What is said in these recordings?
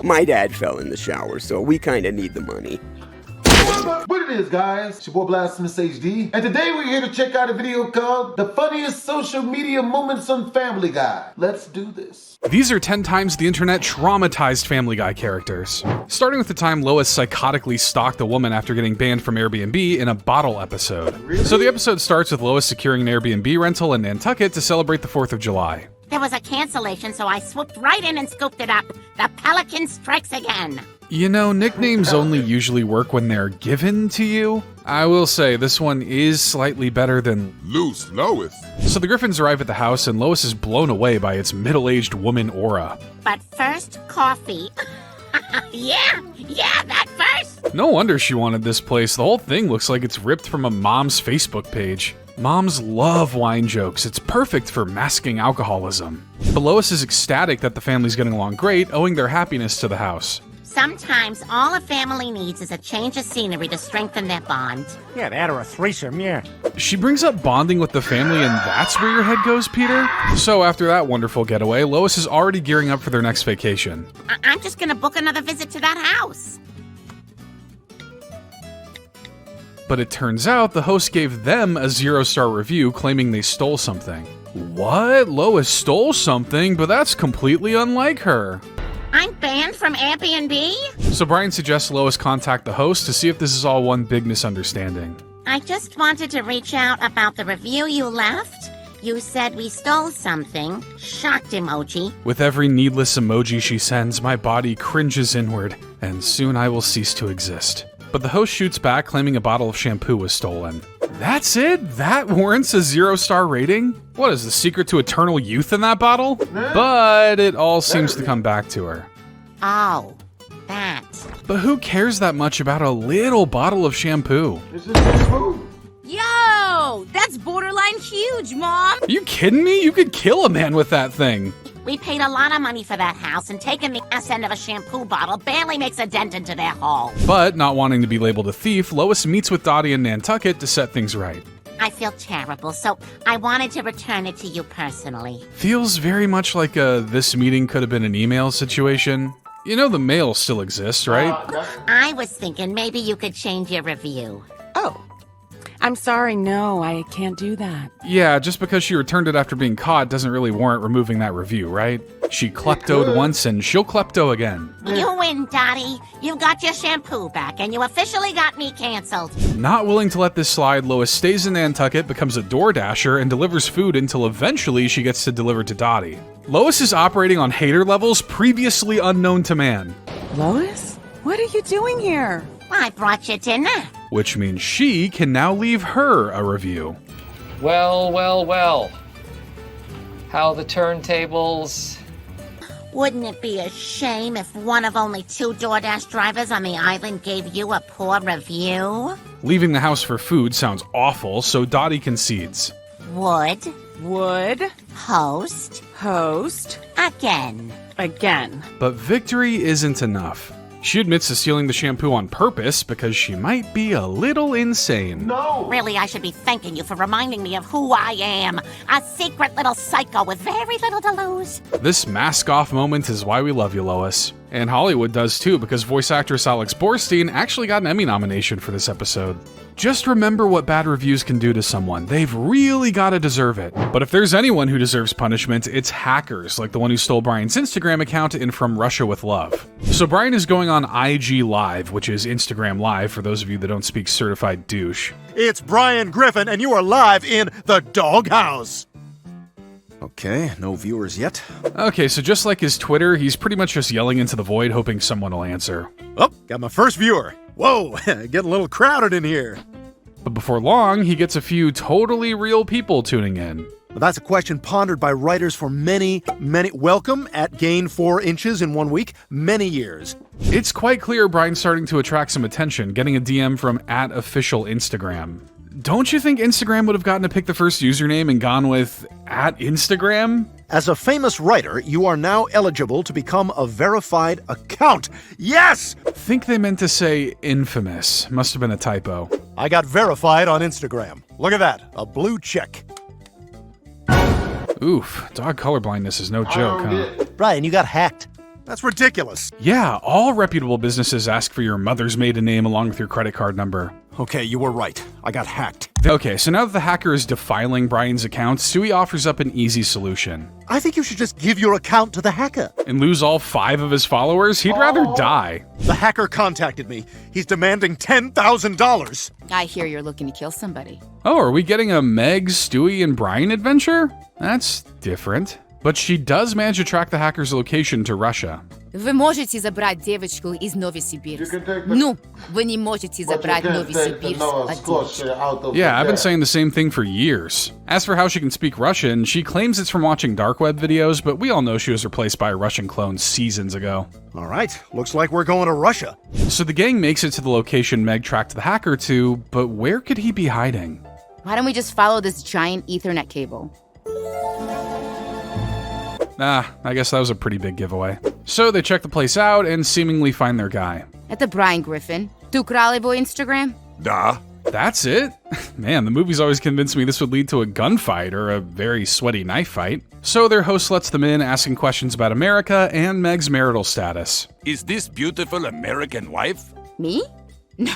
My dad fell in the shower, so we kinda need the money. What it is, guys? It's your boy BlastphamousHD, and today we're here to check out a video called The Funniest Social Media Moments on Family Guy. Let's do this. These are 10 times the internet traumatized Family Guy characters. Starting with the time Lois psychotically stalked a woman after getting banned from Airbnb in a bottle episode. Really? So the episode starts with Lois securing an Airbnb rental in Nantucket to celebrate the 4th of July. There was a cancellation, so I swooped right in and scooped it up. The Pelican strikes again. You know, nicknames only usually work when they're given to you. I will say, this one is slightly better than Loose Lois. So the Griffins arrive at the house and Lois is blown away by its middle-aged woman aura. But first, coffee. yeah, that first. No wonder she wanted this place. The whole thing looks like it's ripped from a mom's Facebook page. Moms love wine jokes. It's perfect for masking alcoholism. But Lois is ecstatic that the family's getting along great, owing their happiness to the house. Sometimes all a family needs is a change of scenery to strengthen their bond. Yeah, that or a threesome, yeah. She brings up bonding with the family, and that's where your head goes, Peter? So after that wonderful getaway, Lois is already gearing up for their next vacation. I'm just gonna book another visit to that house. But it turns out the host gave them a 0-star review claiming they stole something. What? Lois stole something? But that's completely unlike her. I'm banned from Airbnb? So Brian suggests Lois contact the host to see if this is all one big misunderstanding. I just wanted to reach out about the review you left. You said we stole something. Shocked emoji. With every needless emoji she sends, my body cringes inward, and soon I will cease to exist. But the host shoots back, claiming a bottle of shampoo was stolen. That's it? That warrants a 0-star rating? What is the secret to eternal youth in that bottle? But it all seems to come back to her. Oh, that. But who cares that much about a little bottle of shampoo? This is shampoo. Yo, that's borderline huge, Mom. Are you kidding me? You could kill a man with that thing. We paid a lot of money for that house, and taking the ass end of a shampoo bottle barely makes a dent into their haul. But not wanting to be labeled a thief, Lois meets with Dottie in Nantucket to set things right. I feel terrible, so I wanted to return it to you personally. Feels very much like a this meeting could have been an email situation. You know the mail still exists, right? I was thinking maybe you could change your review. Oh, I'm sorry, no, I can't do that. Yeah, just because she returned it after being caught doesn't really warrant removing that review, right? She kleptoed once and she'll klepto again. You win, Dottie. You got your shampoo back, and you officially got me canceled. Not willing to let this slide, Lois stays in Nantucket, becomes a door dasher, and delivers food until eventually she gets to deliver to Dottie. Lois is operating on hater levels previously unknown to man. Lois, what are you doing here? I brought you dinner. Which means she can now leave her a review. Well. How the turntables? Wouldn't it be a shame if one of only 2 DoorDash drivers on the island gave you a poor review? Leaving the house for food sounds awful, so Dottie concedes. Would Host. again. But victory isn't enough. She admits to stealing the shampoo on purpose because she might be a little insane. No. Really, I should be thanking you for reminding me of who I am. A secret little psycho with very little to lose. This mask-off moment is why we love you, Lois. And Hollywood does too, because voice actress Alex Borstein actually got an Emmy nomination for this episode. Just remember what bad reviews can do to someone. They've really gotta deserve it. But if there's anyone who deserves punishment, it's hackers, like the one who stole Brian's Instagram account in From Russia with Love. So Brian is going on IG Live, which is Instagram Live for those of you that don't speak certified douche. It's Brian Griffin, and you are live in the doghouse. Okay, no viewers yet. Okay, so just like his Twitter, he's pretty much just yelling into the void, hoping someone will answer. Oh, got my first viewer. Whoa, getting a little crowded in here. But before long, he gets a few totally real people tuning in. Well, that's a question pondered by writers for many, welcome at gain 4 inches in 1 week, many years. It's quite clear Brian's starting to attract some attention, getting a DM from @officialinstagram. Don't you think Instagram would have gotten to pick the first username and gone with @Instagram? As a famous writer, you are now eligible to become a verified account. Yes! Think they meant to say infamous. Must have been a typo. I got verified on Instagram. Look at that, a blue check. Oof, dog colorblindness is no joke, huh? Brian, you got hacked. That's ridiculous. Yeah, all reputable businesses ask for your mother's maiden name along with your credit card number. Okay, you were right. I got hacked. Okay, so now that the hacker is defiling Brian's account, STEWIE offers up an easy solution. I think you should just give your account to the hacker. And lose all 5 of his followers? He'd rather die. The hacker contacted me. He's demanding $10,000. I hear you're looking to kill somebody. Oh, are we getting a Meg, STEWIE, and Brian adventure? That's different. But she does manage to track the hacker's location to Russia. Вы можете забрать девочку из Новосибирска. Ну, вы не можете забрать Новосибирск от девочки. Yeah, I've been saying the same thing for years. As for how she can speak Russian, she claims it's from watching dark web videos, but we all know she was replaced by a Russian clone seasons ago. All right, looks like we're going to Russia. So the gang makes it to the location Meg tracked the hacker to, but where could he be hiding? Why don't we just follow this giant Ethernet cable? I guess that was a pretty big giveaway. So they check the place out and seemingly find their guy. Это Brian Griffin. Ты украл его Instagram? Da. That's it? Man, the movies always convinced me this would lead to a gunfight or a very sweaty knife fight. So their host lets them in, asking questions about America and Meg's marital status. Is this beautiful American wife? Me? No,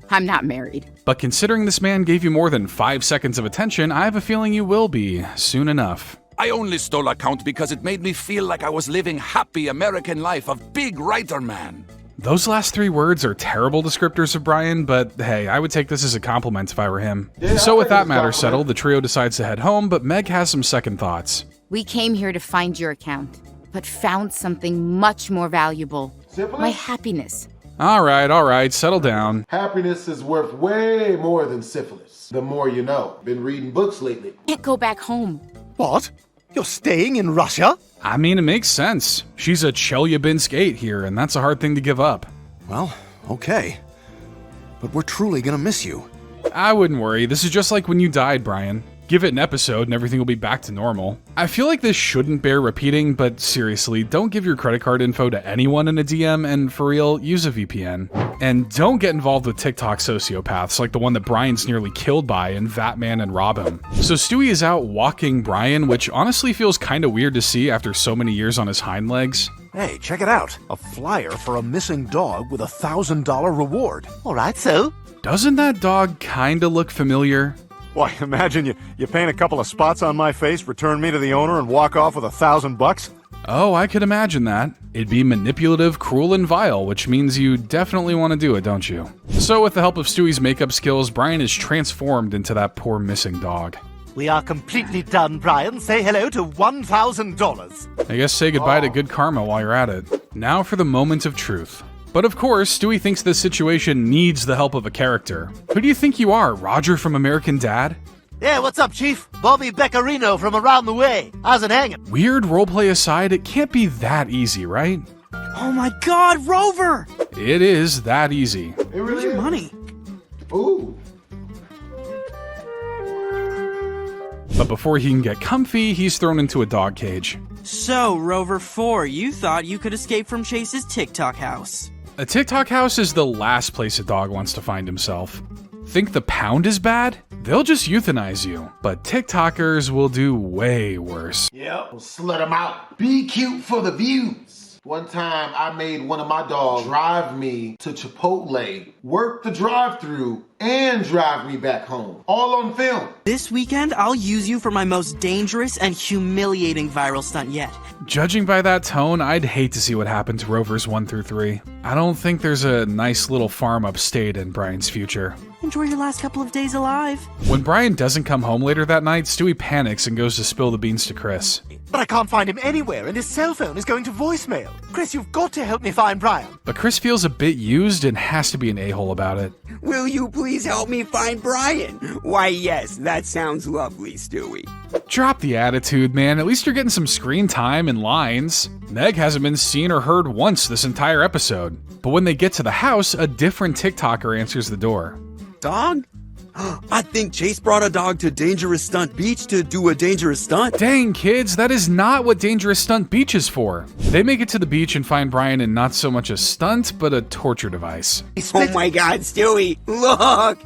I'm not married. But considering this man gave you more than 5 seconds of attention, I have a feeling you will be soon enough. I only stole account because it made me feel like I was living happy American life of big writer man. Those last 3 words are terrible descriptors of Brian, but hey, I would take this as a compliment if I were him. So with that matter settled, the trio decides to head home, but Meg has some second thoughts. We came here to find your account, but found something much more valuable. My happiness. All right, settle down. Happiness is worth way more than syphilis. The more you know. Been reading books lately. Can't go back home. What? You're staying in Russia? I mean, it makes sense. She's a Chelyabinsk 8 here, and that's a hard thing to give up. Well, okay. But we're truly gonna miss you. I wouldn't worry. This is just like when you died, Brian. Give it an episode and everything will be back to normal. I feel like this shouldn't bear repeating, but seriously, don't give your credit card info to anyone in a DM, and for real, use a VPN. And don't get involved with TikTok sociopaths like the one that Brian's nearly killed by and Vatman and rob him. So STEWIE is out walking Brian, which honestly feels kinda weird to see after so many years on his hind legs. Hey, check it out. A flyer for a missing dog with a $1,000 reward. All right, so? Doesn't that dog kinda look familiar? Why, imagine you paint a couple of spots on my face, return me to the owner, and walk off with $1,000. Oh, I could imagine that. It'd be manipulative, cruel, and vile, which means you definitely want to do it, don't you? So with the help of Stewie's makeup skills, Brian is transformed into that poor missing dog. We are completely done, Brian. Say hello to $1,000. I guess say goodbye to good karma while you're at it. Now for the moment of truth. But of course, STEWIE thinks this situation needs the help of a character. Who do you think you are, Roger from American Dad? Yeah, what's up, Chief? Bobby Beccarino from around the way. How's it hanging? Weird roleplay aside, it can't be that easy, right? Oh my god, Rover! It is that easy. It really Where's your is. money? Ooh. But before he can get comfy, he's thrown into a dog cage. So, Rover 4, you thought you could escape from Chase's TikTok house. A TikTok house is the last place a dog wants to find himself. Think the pound is bad? They'll just euthanize you. But TikTokers will do way worse. Yep, slut them out. Be cute for the views. One time I made one of my dogs drive me to Chipotle, work the drive-thru, and drive me back home. All on film. This weekend, I'll use you for my most dangerous and humiliating viral stunt yet. Judging by that tone, I'd hate to see what happened to Rovers 1 through 3. I don't think there's a nice little farm upstate in Brian's future. Enjoy your last couple of days alive. When Brian doesn't come home later that night, Stewie panics and goes to spill the beans to Chris. But I can't find him anywhere, and his cell phone is going to voicemail. Chris, you've got to help me find Brian. But Chris feels a bit used and has to be an a-hole about it. Will you please help me find Brian? Why, yes, that sounds lovely, Stewie. Drop the attitude, man. At least you're getting some screen time and lines. Meg hasn't been seen or heard once this entire episode. But when they get to the house, a different TikToker answers the door. Dog? I think Chase brought a dog to Dangerous Stunt Beach to do a dangerous stunt. Dang, kids, that is not what Dangerous Stunt Beach is for. They make it to the beach and find Brian in not so much a stunt, but a torture device. Oh my god, Stewie, look!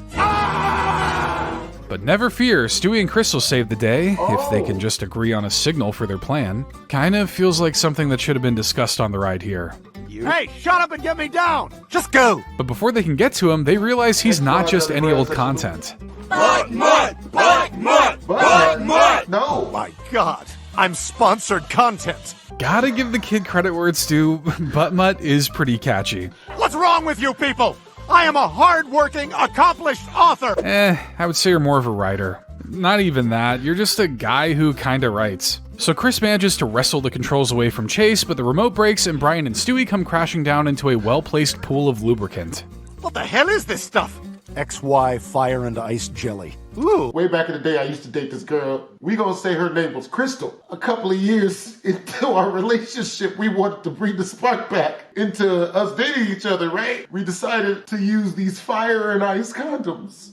But never fear, Stewie and Chris will save the day if they can just agree on a signal for their plan. Kinda feels like something that should have been discussed on the ride here. Hey, shut up and get me down! Just go! But before they can get to him, they realize he's not just any old content. Butt mutt! Butt mutt! Butt mutt! No! My God, I'm sponsored content! Gotta give the kid credit where it's due, Butt Mutt is pretty catchy. What's wrong with you people? I am a hard-working, accomplished author! I would say you're more of a writer. Not even that, you're just a guy who kinda writes. So Chris manages to wrestle the controls away from Chase, but the remote breaks and Brian and Stewie come crashing down into a well-placed pool of lubricant. What the hell is this stuff? XY Fire and Ice Jelly. Ooh. Way back in the day, I used to date this girl. We gonna say her name was Crystal. A couple of years into our relationship, we wanted to bring the spark back into us dating each other, right? We decided to use these fire and ice condoms.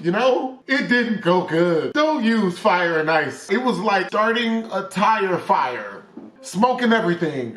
You know, it didn't go good. Don't use fire and ice. It was like starting a tire fire, smoking everything.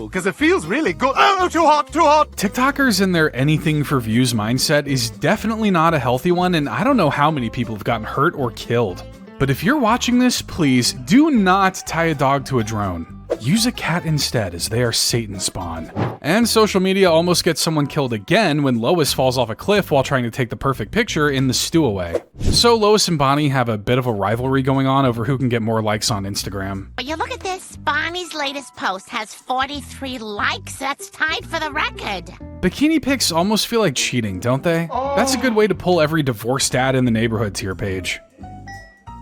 Because it feels really good. Oh, too hot, too hot. TikTokers and their anything for views mindset is definitely not a healthy one, and I don't know how many people have gotten hurt or killed. But if you're watching this, please do not tie a dog to a drone. Use a cat instead, as they are Satan spawn. And social media almost gets someone killed again when Lois falls off a cliff while trying to take the perfect picture in the STEWIE. So Lois and Bonnie have a bit of a rivalry going on over who can get more likes on Instagram. But you look at this, Bonnie's latest post has 43 likes. That's tied for the record. Bikini pics almost feel like cheating, don't they? That's a good way to pull every divorced dad in the neighborhood to your page.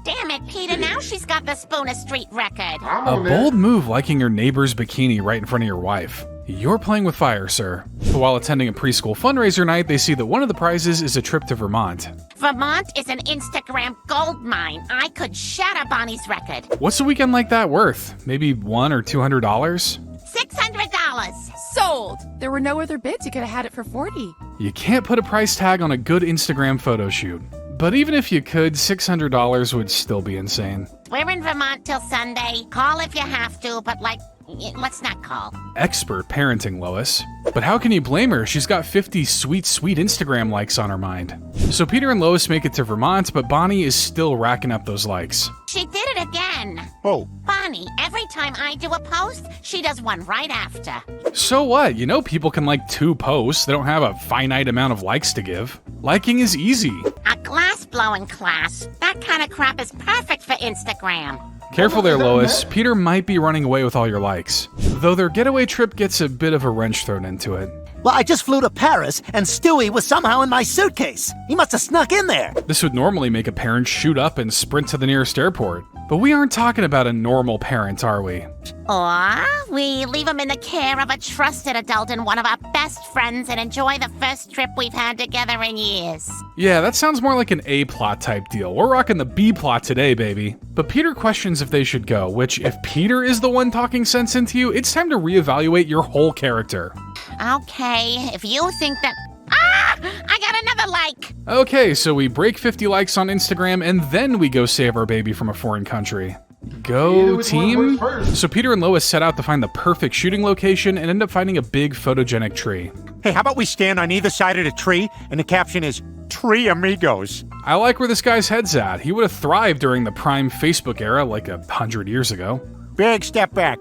Damn it, Peter, now she's got the Spooner Street record. A bold move liking your neighbor's bikini right in front of your wife. You're playing with fire, sir. But while attending a preschool fundraiser night, they see that one of the prizes is a trip to Vermont. Vermont is an Instagram gold mine. I could shatter Bonnie's record. What's a weekend like that worth? Maybe $100 or $200? $600. Sold. There were no other bids. You could have had it for $40. You can't put a price tag on a good Instagram photo shoot. But even if you could, $600 would still be insane. We're in Vermont till Sunday. Call if you have to, but let's not call. Expert parenting, Lois. But how can you blame her? She's got 50 sweet, sweet Instagram likes on her mind. So Peter and Lois make it to Vermont, but Bonnie is still racking up those likes. She did it again. Oh. Bonnie, every time I do a post, she does one right after. So what? You know people can like 2 posts. They don't have a finite amount of likes to give. Liking is easy. A glass-blowing class. That kind of crap is perfect for Instagram. Careful there, Lois. Peter might be running away with all your likes. Though their getaway trip gets a bit of a wrench thrown into it. Well, I just flew to Paris, and Stewie was somehow in my suitcase. He must have snuck in there. This would normally make a parent shoot up and sprint to the nearest airport. But we aren't talking about a normal parent, are we? Or we leave him in the care of a trusted adult and one of our best friends and enjoy the first trip we've had together in years. Yeah, that sounds more like an A-plot type deal. We're rocking the B-plot today, baby. But Peter questions if they should go, which if Peter is the one talking sense into you, it's time to reevaluate your whole character. Okay, if you think that... Ah! I got another like! Okay, so we break 50 likes on Instagram and then we go save our baby from a foreign country. Go team? So Peter and Lois set out to find the perfect shooting location and end up finding a big photogenic tree. Hey, how about we stand on either side of the tree and the caption is, Tree Amigos. I like where this guy's head's at. He would have thrived during the prime Facebook era like 100 years ago. Big step back.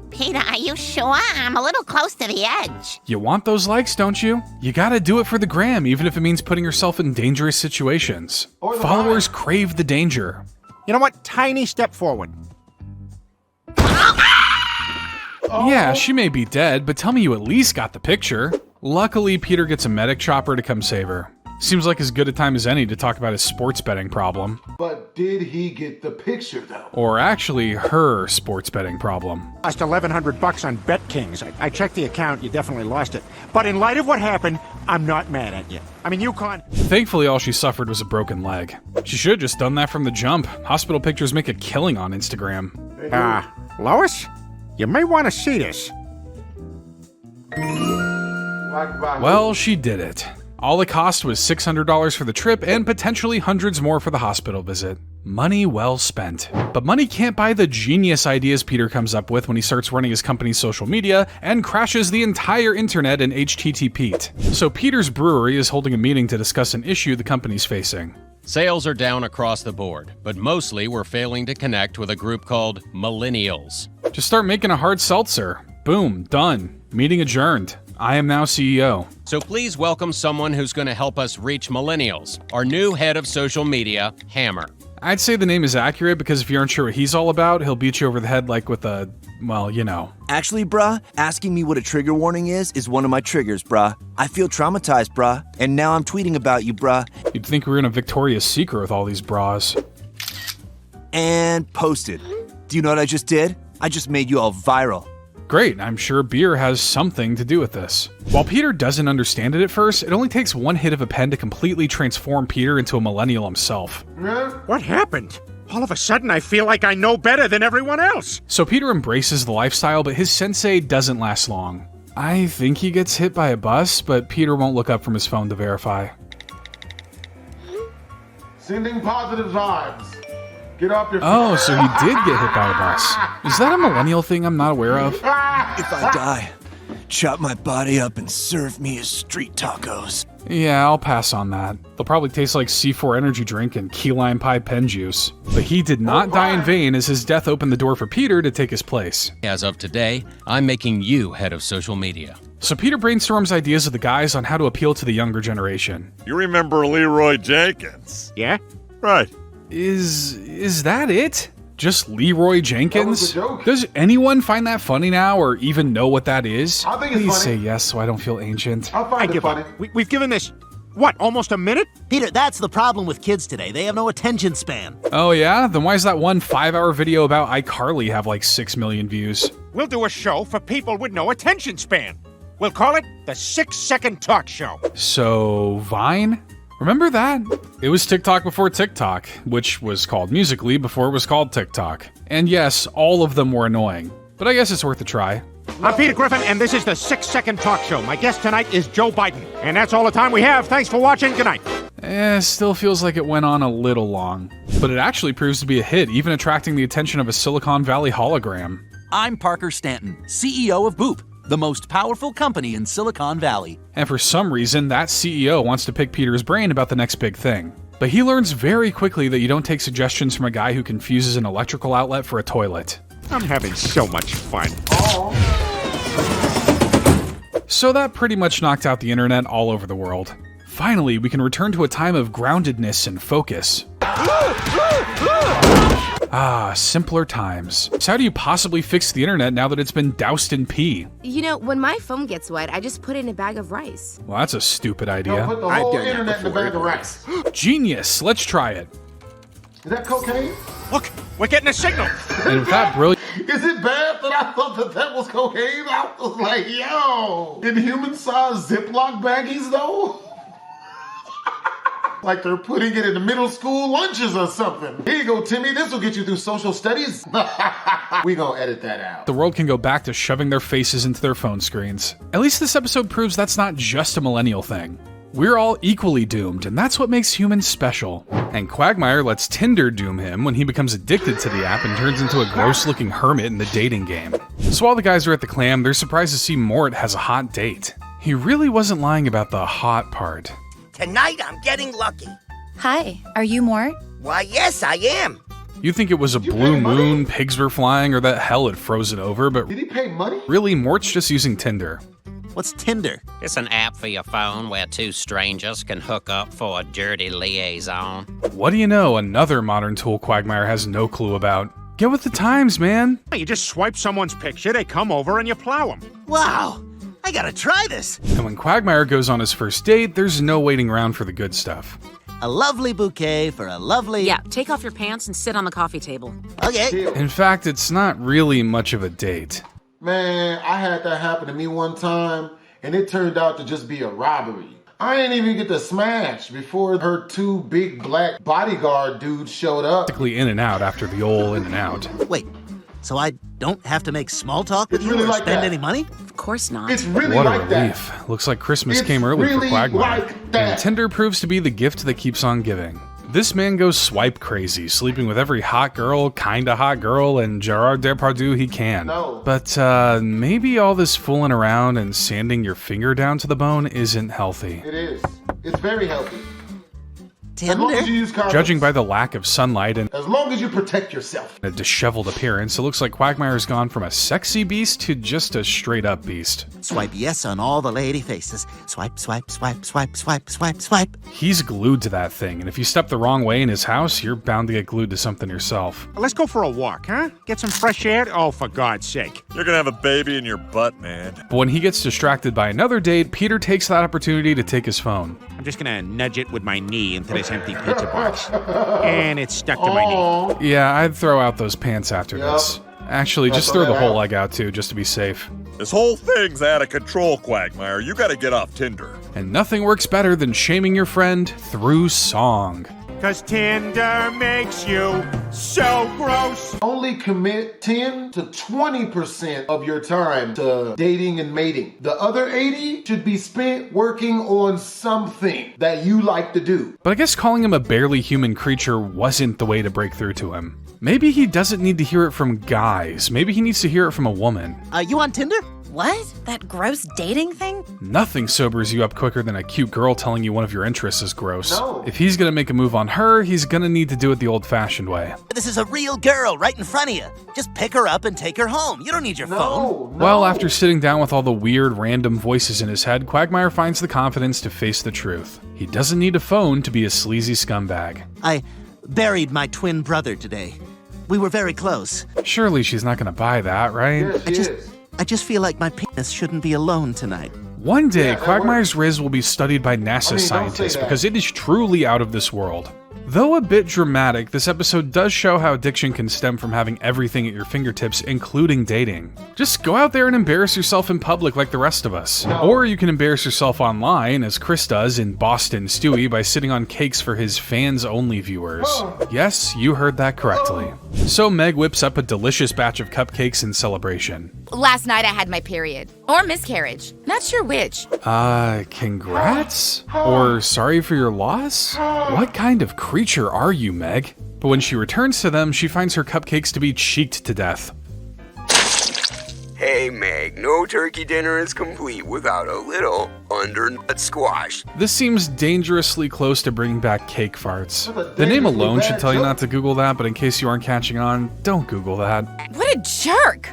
Peter, are you sure? I'm a little close to the edge. You want those likes, don't you? You gotta do it for the gram, even if it means putting yourself in dangerous situations. Followers crave the danger. You know what? Tiny step forward. Yeah, she may be dead, but tell me you at least got the picture. Luckily, Peter gets a medic chopper to come save her. Seems like as good a time as any to talk about his sports betting problem. But did he get the picture, though? Or actually, her sports betting problem. Lost $1,100 on BetKings. I checked the account, you definitely lost it. But in light of what happened, I'm not mad at you. I mean, you can't... Thankfully, all she suffered was a broken leg. She should have just done that from the jump. Hospital pictures make a killing on Instagram. Lois? You may want to see this. Well, she did it. All it cost was $600 for the trip and potentially hundreds more for the hospital visit. Money well spent. But money can't buy the genius ideas Peter comes up with when he starts running his company's social media and crashes the entire internet in HTTP. So Peter's brewery is holding a meeting to discuss an issue the company's facing. Sales are down across the board, but mostly we're failing to connect with a group called Millennials. Just start making a hard seltzer. Boom, done. Meeting adjourned. I am now CEO. So please welcome someone who's going to help us reach Millennials, our new head of social media, Hammer. I'd say the name is accurate because if you aren't sure what he's all about, he'll beat you over the head like with a, well, you know. Actually, bruh, asking me what a trigger warning is one of my triggers, bruh. I feel traumatized, bruh, and now I'm tweeting about you, bruh. You'd think we were in a Victoria's Secret with all these bras. And posted. Do you know what I just did? I just made you all viral. Great, I'm sure beer has something to do with this. While Peter doesn't understand it at first, it only takes one hit of a pen to completely transform Peter into a millennial himself. What happened? All of a sudden I feel like I know better than everyone else. So Peter embraces the lifestyle, but his sensei doesn't last long. I think he gets hit by a bus, but Peter won't look up from his phone to verify. Sending positive vibes. Get off your Oh, so he did get hit by a bus. Is that a millennial thing I'm not aware of? If I die, chop my body up and serve me as street tacos. Yeah, I'll pass on that. They'll probably taste like C4 energy drink and key lime pie pen juice. But he did not die in vain, as his death opened the door for Peter to take his place. As of today, I'm making you head of social media. So Peter brainstorms ideas with the guys on how to appeal to the younger generation. You remember Leroy Jenkins? Yeah? Right. Is that it? Just Leroy Jenkins? That was a joke. Does anyone find that funny now or even know what that is? I think it's Please funny. say yes so I don't feel ancient. I find it give funny. up. We've given this, what, almost a minute? Peter, that's the problem with kids today. They have no attention span. Oh yeah? Then why does that one 5-hour video about iCarly have like 6 million views? We'll do a show for people with no attention span. We'll call it the 6-Second Talk Show. So, Vine? Remember that? It was TikTok before TikTok, which was called Musical.ly before it was called TikTok. And yes, all of them were annoying, but I guess it's worth a try. I'm Peter Griffin, and this is the 6-Second Talk Show. My guest tonight is Joe Biden. And that's all the time we have. Thanks for watching. Good night. Still feels like it went on a little long. But it actually proves to be a hit, even attracting the attention of a Silicon Valley hologram. I'm Parker Stanton, CEO of Boop, the most powerful company in Silicon Valley. And for some reason, that CEO wants to pick Peter's brain about the next big thing. But he learns very quickly that you don't take suggestions from a guy who confuses an electrical outlet for a toilet. I'm having so much fun. So that pretty much knocked out the internet all over the world. Finally, we can return to a time of groundedness and focus. Simpler times. So how do you possibly fix the internet now that it's been doused in pee? You know, when my phone gets wet, I just put it in a bag of rice. Well, that's a stupid idea. Put the whole internet in the bag of rice. Genius! Let's try it. Is that cocaine? Look, we're getting a signal. And with that brilliant... Is it bad that I thought that was cocaine? I was like, yo, in human-sized Ziploc baggies, though? Like they're putting it in the middle school lunches or something. Here you go, Timmy. This will get you through social studies. We gonna edit that out. The world can go back to shoving their faces into their phone screens. At least this episode proves that's not just a millennial thing. We're all equally doomed, and that's what makes humans special. And Quagmire lets Tinder doom him when he becomes addicted to the app and turns into a gross-looking hermit in the dating game. So while the guys are at the clam, they're surprised to see Mort has a hot date. He really wasn't lying about the hot part. Tonight, I'm getting lucky. Hi, are you Mort? Why, yes, I am. You'd think it was a blue moon, pigs were flying, or that hell had frozen over, but did he pay money? Really, Mort's just using Tinder. What's Tinder? It's an app for your phone where two strangers can hook up for a dirty liaison. What do you know? Another modern tool Quagmire has no clue about. Get with the times, man. You just swipe someone's picture, they come over, and you plow them. Wow, I gotta try this. And when Quagmire goes on his first date, there's no waiting around for the good stuff. A lovely bouquet for a lovely... Yeah, take off your pants and sit on the coffee table. Okay. In fact, it's not really much of a date. Man, I had that happen to me one time, and it turned out to just be a robbery. I didn't even get to smash before her two big black bodyguard dudes showed up. Basically in and out after the old in and out. Wait, so I don't have to make small talk with you really or like spend that. any money? Of course not. It's really What a like relief. that. Looks like Christmas It's came early really for Quagmire. like that. And Tinder proves to be the gift that keeps on giving. This man goes swipe crazy, sleeping with every hot girl, kinda hot girl, and Gerard Depardieu he can. No. But maybe all this fooling around and sanding your finger down to the bone isn't healthy. It is. It's very healthy. Tinder? As long as you use condoms. Judging by the lack of sunlight and As long as you protect yourself. a disheveled appearance, it looks like Quagmire's gone from a sexy beast to just a straight-up beast. Swipe yes on all the lady faces. Swipe, swipe, swipe, swipe, swipe, swipe, swipe. He's glued to that thing, and if you step the wrong way in his house, you're bound to get glued to something yourself. Let's go for a walk, huh? Get some fresh air? Oh, for God's sake. You're gonna have a baby in your butt, man. But when he gets distracted by another date, Peter takes that opportunity to take his phone. I'm just gonna nudge it with my knee into this empty pizza box. And it's stuck to my knee. Yeah, I'd throw out those pants after this. Actually, just throw the whole leg out too, just to be safe. This whole thing's out of control, Quagmire. You gotta get off Tinder. And nothing works better than shaming your friend through song. 'Cause Tinder makes you so gross. Only commit 10 to 20% of your time to dating and mating. The other 80 should be spent working on something that you like to do. But I guess calling him a barely human creature wasn't the way to break through to him. Maybe he doesn't need to hear it from guys. Maybe he needs to hear it from a woman. You on Tinder? What? That gross dating thing? Nothing sobers you up quicker than a cute girl telling you one of your interests is gross. No. If he's gonna make a move on her, he's gonna need to do it the old-fashioned way. This is a real girl right in front of you. Just pick her up and take her home. You don't need your phone. Well, after sitting down with all the weird, random voices in his head, Quagmire finds the confidence to face the truth. He doesn't need a phone to be a sleazy scumbag. I buried my twin brother today. We were very close. Surely she's not gonna buy that, right? I just feel like my penis shouldn't be alone tonight. One day, Quagmire's Riz will be studied by NASA scientists because it is truly out of this world. Though a bit dramatic, this episode does show how addiction can stem from having everything at your fingertips, including dating. Just go out there and embarrass yourself in public like the rest of us. Or you can embarrass yourself online, as Chris does in Boston STEWIE, by sitting on cakes for his fans-only viewers. Yes, you heard that correctly. So Meg whips up a delicious batch of cupcakes in celebration. Last night I had my period. Or miscarriage. Not sure which. Congrats? Or sorry for your loss? What kind of creature are you, Meg? But when she returns to them, she finds her cupcakes to be cheeked to death. Hey Meg, no turkey dinner is complete without a little undernut squash. This seems dangerously close to bringing back cake farts. The name alone should tell you not to Google that, but in case you aren't catching on, don't Google that. What a jerk!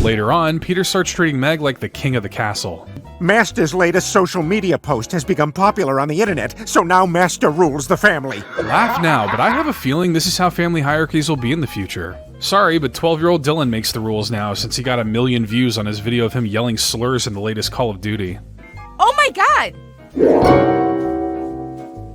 Later on, Peter starts treating Meg like the king of the castle. Master's latest social media post has become popular on the internet, so now Master rules the family. Laugh now, but I have a feeling this is how family hierarchies will be in the future. Sorry, but 12-year-old Dylan makes the rules now since he got 1 million views on his video of him yelling slurs in the latest Call of Duty. Oh my god!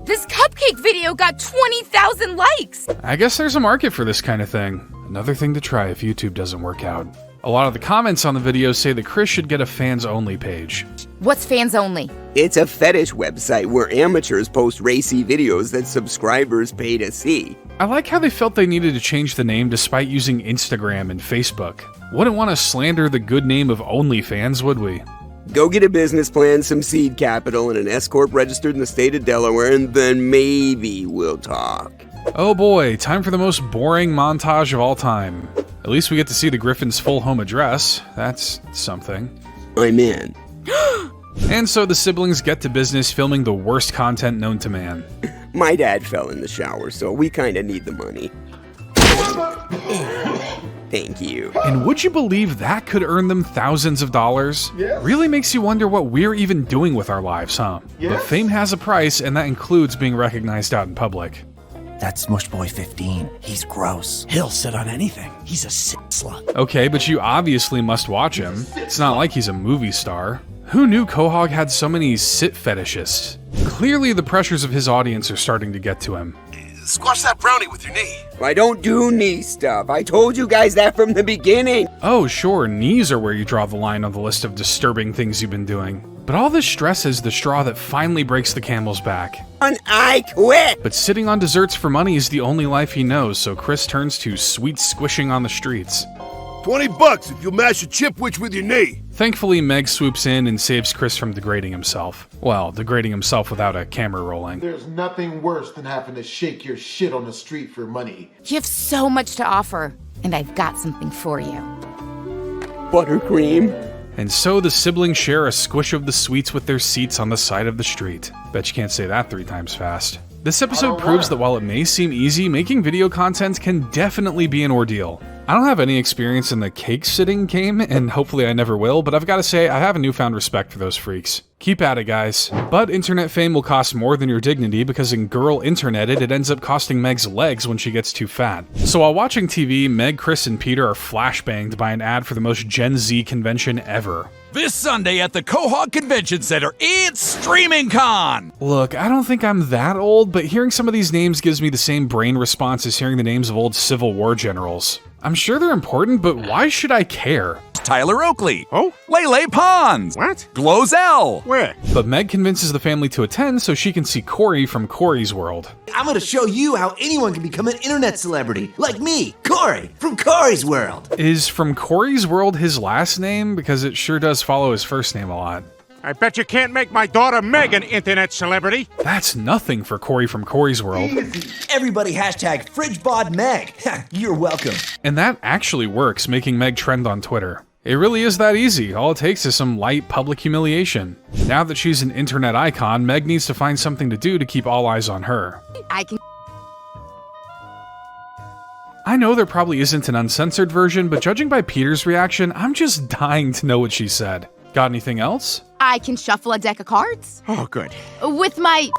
This cupcake video got 20,000 likes! I guess there's a market for this kind of thing. Another thing to try if YouTube doesn't work out. A lot of the comments on the video say that Chris should get a fans-only page. What's fans only? It's a fetish website where amateurs post racy videos that subscribers pay to see. I like how they felt they needed to change the name despite using Instagram and Facebook. Wouldn't want to slander the good name of OnlyFans, would we? Go get a business plan, some seed capital, and an S-Corp registered in the state of Delaware, and then maybe we'll talk. Oh boy, time for the most boring montage of all time. At least we get to see the Griffin's full home address. That's something. I'm in. And so the siblings get to business filming the worst content known to man. My dad fell in the shower, so we kinda need the money. Thank you. And would you believe that could earn them thousands of dollars? Yes. Really makes you wonder what we're even doing with our lives, huh? Yes. But fame has a price, and that includes being recognized out in public. That's Smush Boy 15. He's gross. He'll sit on anything. He's a sick slut. Okay, but you obviously must watch him. It's not like he's a movie star. Who knew Quahog had so many sit fetishists? Clearly the pressures of his audience are starting to get to him. Squash that brownie with your knee. I don't do knee stuff. I told you guys that from the beginning. Oh, sure, knees are where you draw the line on the list of disturbing things you've been doing. But all this stress is the straw that finally breaks the camel's back. And I quit! But sitting on desserts for money is the only life he knows, so Chris turns to sweet squishing on the streets. $20 if you'll mash a chipwich with your knee. Thankfully, Meg swoops in and saves Chris from degrading himself. Well, degrading himself without a camera rolling. There's nothing worse than having to shake your shit on the street for money. You have so much to offer, and I've got something for you. Buttercream. And so the siblings share a squish of the sweets with their seats on the side of the street. Bet you can't say that 3 times fast. This episode proves that while it may seem easy, making video content can definitely be an ordeal. I don't have any experience in the cake sitting game, and hopefully I never will, but I've got to say I have a newfound respect for those freaks. Keep at it, guys. But internet fame will cost more than your dignity because in Girl Interneted, it ends up costing Meg's legs when she gets too fat. So while watching TV, Meg, Chris, and Peter are flashbanged by an ad for the most Gen Z convention ever. This Sunday at the Quahog Convention Center, it's Streaming Con! Look, I don't think I'm that old, but hearing some of these names gives me the same brain response as hearing the names of old Civil War generals. I'm sure they're important, but why should I care? Tyler Oakley. Oh? Lele Pons. What? Glozell. Where? But Meg convinces the family to attend so she can see Corey from Corey's world. I'm gonna show you how anyone can become an internet celebrity, like me, Corey, from Corey's world. Is from Corey's world his last name? Because it sure does follow his first name a lot. I bet you can't make my daughter Meg an internet celebrity. That's nothing for Corey from Corey's world. Everybody hashtag FridgeBodMeg. You're welcome. And that actually works, making Meg trend on Twitter. It really is that easy. All it takes is some light public humiliation. Now that she's an internet icon, Meg needs to find something to do to keep all eyes on her. I know there probably isn't an uncensored version, but judging by Peter's reaction, I'm just dying to know what she said. Got anything else? I can shuffle a deck of cards. Oh, good. With my...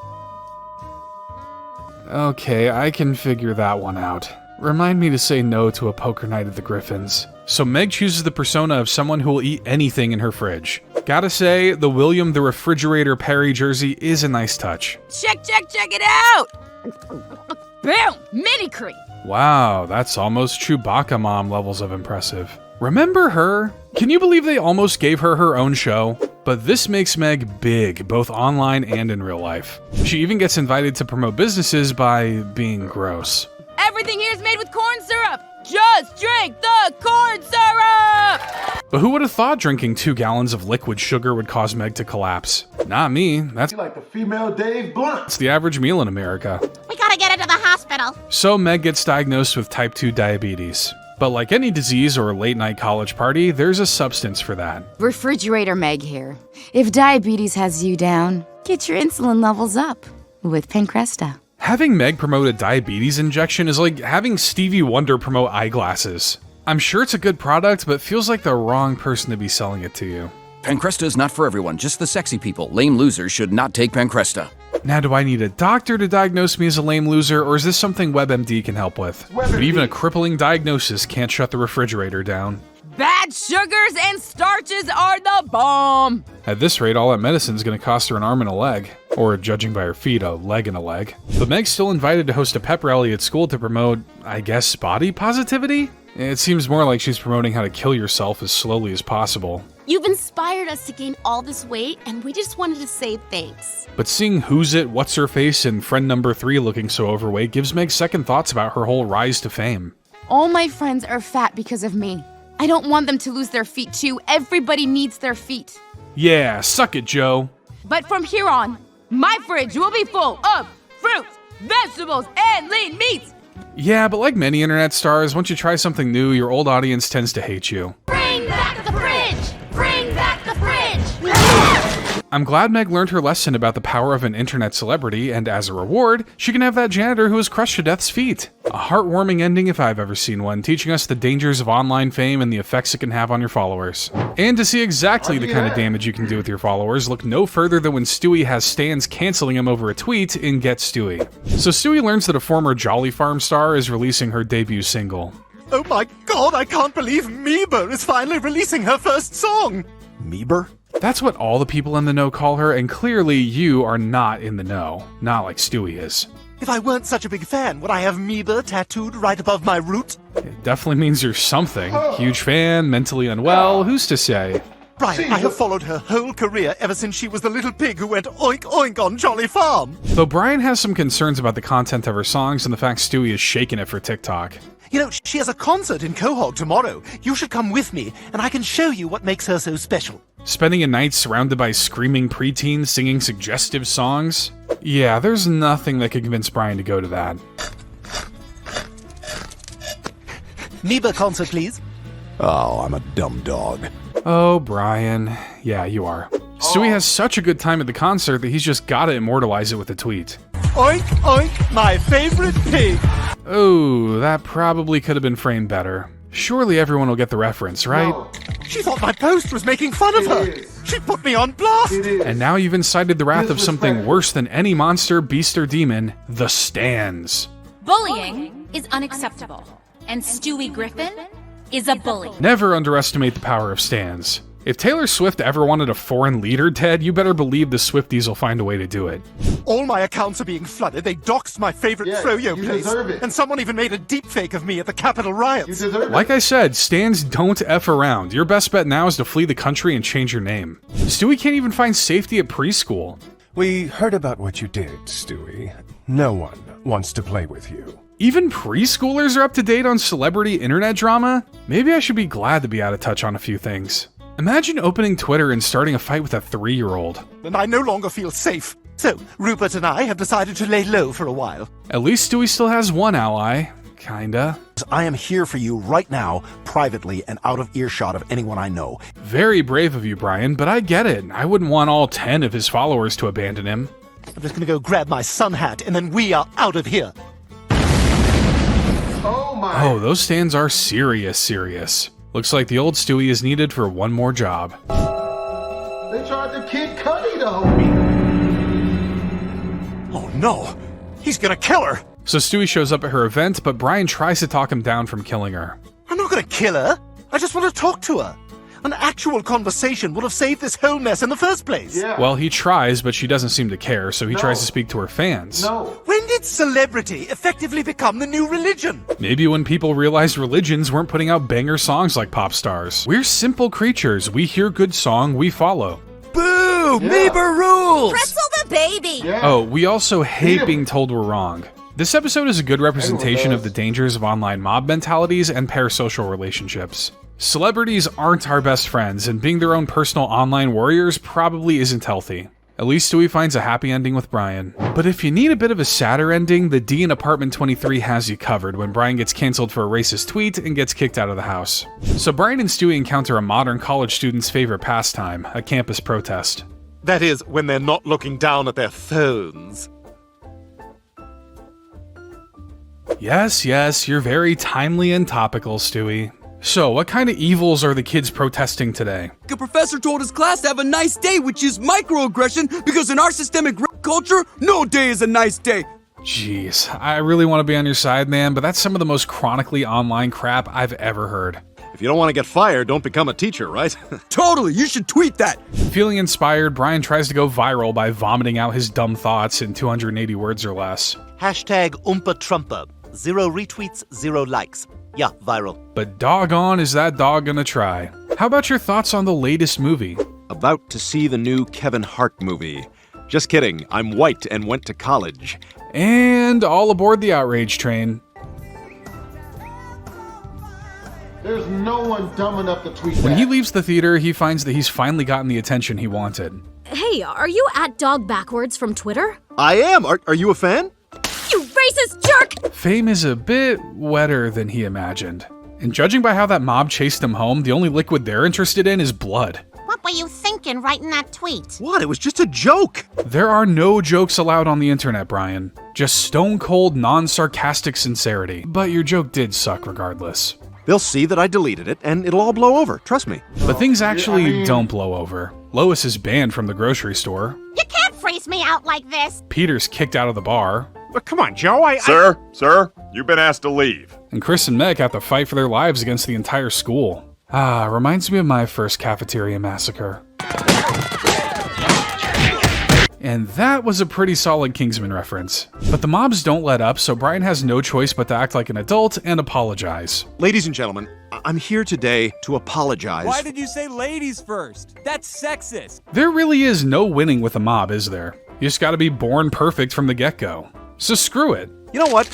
Okay, I can figure that one out. Remind me to say no to a poker night at the Griffins. So Meg chooses the persona of someone who will eat anything in her fridge. Gotta say, the William the Refrigerator Perry jersey is a nice touch. Check it out! Boom! Mini cream! Wow, that's almost Chewbacca mom levels of impressive. Remember her? Can you believe they almost gave her her own show? But this makes Meg big, both online and in real life. She even gets invited to promote businesses by being gross. Everything here's made with corn syrup! Just drink the corn syrup! But who would have thought drinking 2 gallons of liquid sugar would cause Meg to collapse? Not me. That's like the female Dave Blunt. It's the average meal in America. We gotta get her to the hospital. So Meg gets diagnosed with type 2 diabetes. But like any disease or late-night college party, there's a substance for that. Refrigerator Meg here. If diabetes has you down, get your insulin levels up with Pancresta. Having Meg promote a diabetes injection is like having Stevie Wonder promote eyeglasses. I'm sure it's a good product, but feels like the wrong person to be selling it to you. Pancresta is not for everyone, just the sexy people. Lame losers should not take Pancresta. Now, do I need a doctor to diagnose me as a lame loser, or is this something WebMD can help with? But even a crippling diagnosis can't shut the refrigerator down. Bad sugars and starches are the bomb! At this rate, all that medicine's gonna cost her an arm and a leg. Or, judging by her feet, a leg and a leg. But Meg's still invited to host a pep rally at school to promote, I guess, body positivity? It seems more like she's promoting how to kill yourself as slowly as possible. You've inspired us to gain all this weight, and we just wanted to say thanks. But seeing Who's It, What's Her Face, and friend number 3 looking so overweight gives Meg second thoughts about her whole rise to fame. All my friends are fat because of me. I don't want them to lose their feet too. Everybody needs their feet. Yeah, suck it, Joe. But from here on, my fridge will be full of fruits, vegetables, and lean meats. Yeah, but like many internet stars, once you try something new, your old audience tends to hate you. Bring back the fridge! Bring back the fridge! I'm glad Meg learned her lesson about the power of an internet celebrity, and as a reward, she can have that janitor who was crushed to death's feet. A heartwarming ending if I've ever seen one, teaching us the dangers of online fame and the effects it can have on your followers. And to see exactly the kind of damage you can do with your followers, look no further than when Stewie has stans canceling him over a tweet in Get Stewie. So Stewie learns that a former Jolly Farm star is releasing her debut single. Oh my god, I can't believe Meeber is finally releasing her first song! Meeber? That's what all the people in the know call her, and clearly you are not in the know. Not like Stewie is. If I weren't such a big fan, would I have Meeber tattooed right above my root? It definitely means you're something. Huge fan, mentally unwell, who's to say? Brian, I have followed her whole career ever since she was the little pig who went oink oink on Jolly Farm. Though Brian has some concerns about the content of her songs and the fact Stewie is shaking it for TikTok. You know, she has a concert in Quahog tomorrow. You should come with me, and I can show you what makes her so special. Spending a night surrounded by screaming preteens singing suggestive songs? Yeah, there's nothing that could convince Brian to go to that. Neighbor concert, please. Oh, I'm a dumb dog. Oh, Brian. Yeah, you are. Stewie has such a good time at the concert that he's just gotta immortalize it with a tweet. Oink, oink, my favorite pig. Oh, that probably could have been framed better. Surely everyone will get the reference, right? No. She thought my post was making fun of her. She put me on blast. And now you've incited the wrath of something worse than any monster, beast, or demon, the Stans. Bullying is unacceptable, and Stewie Griffin is a bully. Never underestimate the power of Stans. If Taylor Swift ever wanted a foreign leader, Ted, you better believe the Swifties will find a way to do it. All my accounts are being flooded. They doxed my favorite froyo place. And someone even made a deepfake of me at the Capitol riots. Like I said, Stans don't F around. Your best bet now is to flee the country and change your name. Stewie can't even find safety at preschool. We heard about what you did, Stewie. No one wants to play with you. Even preschoolers are up to date on celebrity internet drama? Maybe I should be glad to be out of touch on a few things. Imagine opening Twitter and starting a fight with a 3-year-old. And I no longer feel safe. So, Rupert and I have decided to lay low for a while. At least Stewie still has one ally. Kinda. I am here for you right now, privately and out of earshot of anyone I know. Very brave of you, Brian, but I get it. I wouldn't want all 10 of his followers to abandon him. I'm just gonna go grab my sun hat and then we are out of here. Oh, those stands are serious. Looks like the old Stewie is needed for one more job. They tried to Kid Cudi though. Oh no, he's gonna kill her. So Stewie shows up at her event, but Brian tries to talk him down from killing her. I'm not gonna kill her. I just want to talk to her. An actual conversation would have saved this whole mess in the first place. Yeah. Well, he tries, but she doesn't seem to care, so he tries to speak to her fans. No. When did celebrity effectively become the new religion? Maybe when people realized religions weren't putting out banger songs like pop stars. We're simple creatures. We hear good song, we follow. Boo! Neighbor rules! Pretzel the baby! Yeah. Oh, we also hate being told we're wrong. This episode is a good representation of the dangers of online mob mentalities and parasocial relationships. Celebrities aren't our best friends, and being their own personal online warriors probably isn't healthy. At least Stewie finds a happy ending with Brian. But if you need a bit of a sadder ending, the D in Apartment 23 has you covered when Brian gets cancelled for a racist tweet and gets kicked out of the house. So Brian and Stewie encounter a modern college student's favorite pastime, a campus protest. That is, when they're not looking down at their phones. Yes, you're very timely and topical, Stewie. So, what kind of evils are the kids protesting today? The professor told his class to have a nice day, which is microaggression, because in our systemic culture, no day is a nice day. Jeez, I really want to be on your side, man, but that's some of the most chronically online crap I've ever heard. If you don't want to get fired, don't become a teacher, right? Totally, you should tweet that. Feeling inspired, Brian tries to go viral by vomiting out his dumb thoughts in 280 words or less. Hashtag Oompa Trumpa. 0 retweets, 0 likes. Yeah, viral. But doggone is that dog gonna try. How about your thoughts on the latest movie? About to see the new Kevin Hart movie. Just kidding, I'm white and went to college. And all aboard the outrage train. There's no one dumb enough to tweet When that. he leaves the theater, he finds that he's finally gotten the attention he wanted. Hey, are you at Dog Backwards from Twitter? I am. Are you a fan? You racist jerk! Fame is a bit wetter than he imagined. And judging by how that mob chased him home, the only liquid they're interested in is blood. What were you thinking writing that tweet? What? It was just a joke. There are no jokes allowed on the internet, Brian. Just stone-cold, non-sarcastic sincerity. But your joke did suck regardless. They'll see that I deleted it, and it'll all blow over. Trust me. But things actually don't blow over. Lois is banned from the grocery store. You can't freeze me out like this. Peter's kicked out of the bar. But come on, Joe, Sir, you've been asked to leave. And Chris and Meg have to fight for their lives against the entire school. Reminds me of my first cafeteria massacre. And that was a pretty solid Kingsman reference. But the mobs don't let up, so Brian has no choice but to act like an adult and apologize. Ladies and gentlemen, I'm here today to apologize. Why did you say ladies first? That's sexist. There really is no winning with a mob, is there? You just gotta be born perfect from the get-go. So screw it. You know what?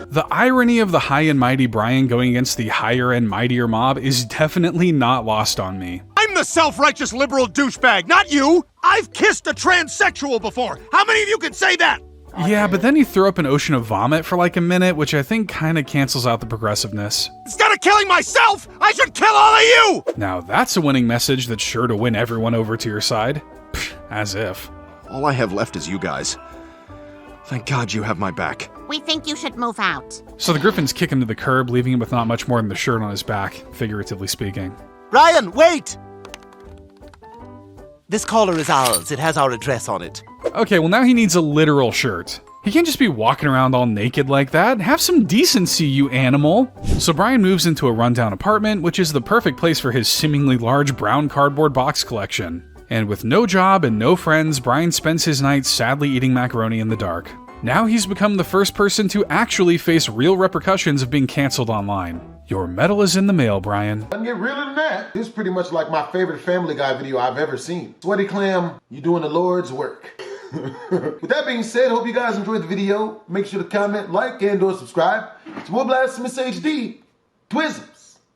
The irony of the high and mighty Brian going against the higher and mightier mob is definitely not lost on me. I'm the self-righteous liberal douchebag, not you! I've kissed a transsexual before! How many of you can say that? Yeah, but then he threw up an ocean of vomit for like a minute, which I think kinda cancels out the progressiveness. Instead of killing myself, I should kill all of you! Now that's a winning message that's sure to win everyone over to your side. Pfft, as if. All I have left is you guys. Thank God you have my back. We think you should move out. So the Griffins kick him to the curb, leaving him with not much more than the shirt on his back, figuratively speaking. Ryan, wait! This collar is ours. It has our address on it. Okay, well now he needs a literal shirt. He can't just be walking around all naked like that. Have some decency, you animal. So Brian moves into a rundown apartment, which is the perfect place for his seemingly large brown cardboard box collection. And with no job and no friends, Brian spends his nights sadly eating macaroni in the dark. Now he's become the first person to actually face real repercussions of being canceled online. Your medal is in the mail, Brian. Doesn't get realer than that. This is pretty much like my favorite Family Guy video I've ever seen. Sweaty Clam, you doing the Lord's work. With that being said, hope you guys enjoyed the video. Make sure to comment, like, and/or subscribe. It's more BlastphamousHD. Twizzle.